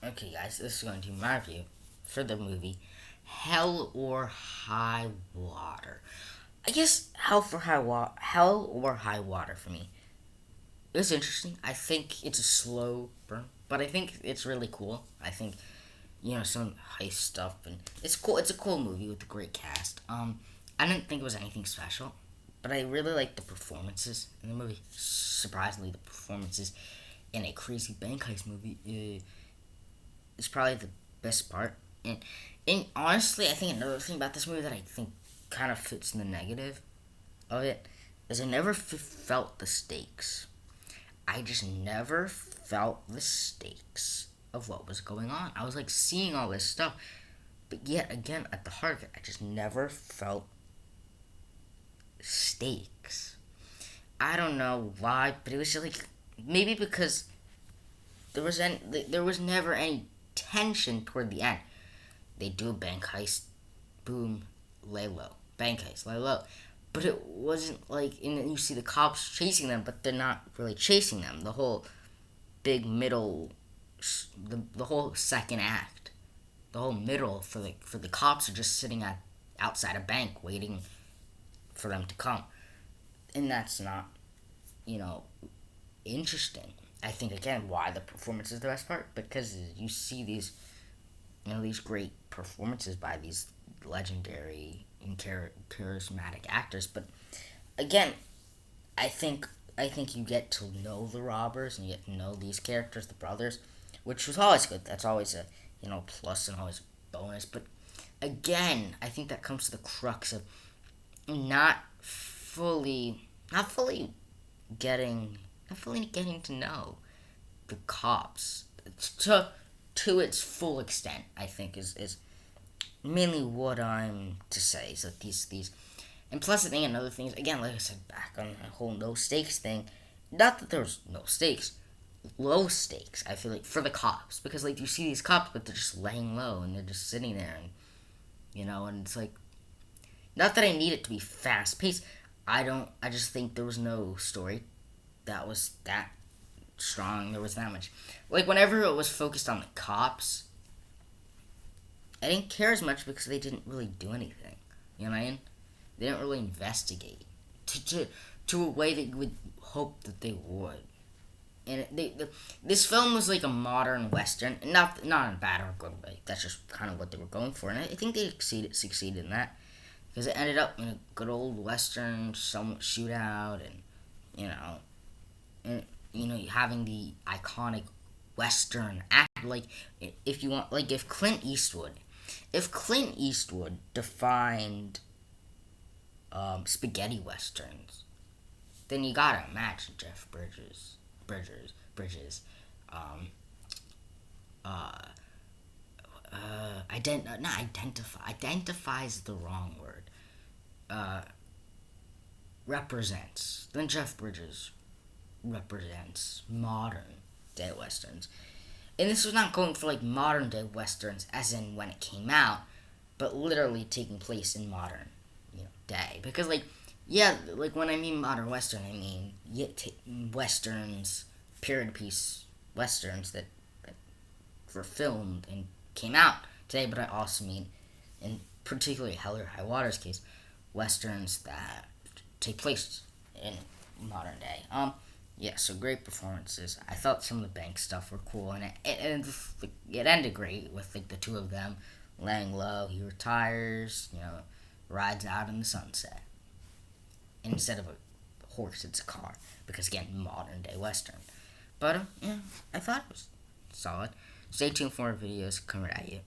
Okay, guys, this is going to be my review for the movie Hell or High Water. I guess Hell or High Water for me. It's interesting. I think it's a slow burn, but I think it's really cool. I think some heist stuff, and it's cool. It's a cool movie with a great cast. I didn't think it was anything special, but I really like the performances in the movie. Surprisingly, the performances in a crazy bank heist movie is probably the best part. And honestly, I think another thing about this movie that I think kind of fits in the negative of it is I never felt the stakes. I just never felt the stakes of what was going on. I was like seeing all this stuff, but yet again, at the heart of it, I just never felt stakes. I don't know why, but it was just like maybe because there was never any tension toward the end. They do a bank heist, boom, lay low. Bank heist, lay low. But it wasn't like, and then you see the cops chasing them, but they're not really chasing them. The whole big middle, the whole second act, the whole middle for the cops are just sitting outside a bank waiting for them to come, and that's not, you know, interesting. I think again why the performance is the best part, because you see these great performances by these legendary and charismatic actors. But again, I think you get to know the robbers and you get to know these characters, the brothers, which was always good. That's always a plus and always a bonus. But again, I think that comes to the crux of not fully getting to know the cops to its full extent. I think is mainly what I'm to say. Is that these and plus I think another thing is, again, like I said, back on the whole no stakes thing. Not that there was no stakes, low stakes. I feel like for the cops, because like you see these cops, but they're just laying low and they're just sitting there, and and it's like, not that I need it to be fast paced. I don't. I just think there was no story that was that strong. There was that much. Like whenever it was focused on the cops, I didn't care as much because they didn't really do anything. You know what I mean? They didn't really investigate to a way that you would hope that they would. And this film was like a modern western, and not in a bad or good way. That's just kind of what they were going for, and I think they succeeded in that, because it ended up in a good old western, somewhat shootout, and you know, and having the iconic western act. Like, if you want, like, if Clint Eastwood defined spaghetti westerns, then you gotta imagine Jeff Bridges, um, uh, not identifies the wrong word, uh, represents. Then Jeff Bridges represents modern day westerns. And this was not going for like modern day westerns as in when it came out, but literally taking place in modern, day. Because like, yeah, like when I mean modern western, I mean westerns, period piece westerns that were filmed and came out today. But I also mean, in particularly Hell or High Water's case, westerns that take place in modern day. Yeah, so great performances. I thought some of the bank stuff were cool, and it ended great with like the two of them laying low. He retires, rides out in the sunset, and instead of a horse, it's a car, because again, modern day western. But yeah, I thought it was solid. Stay tuned for more videos coming at you.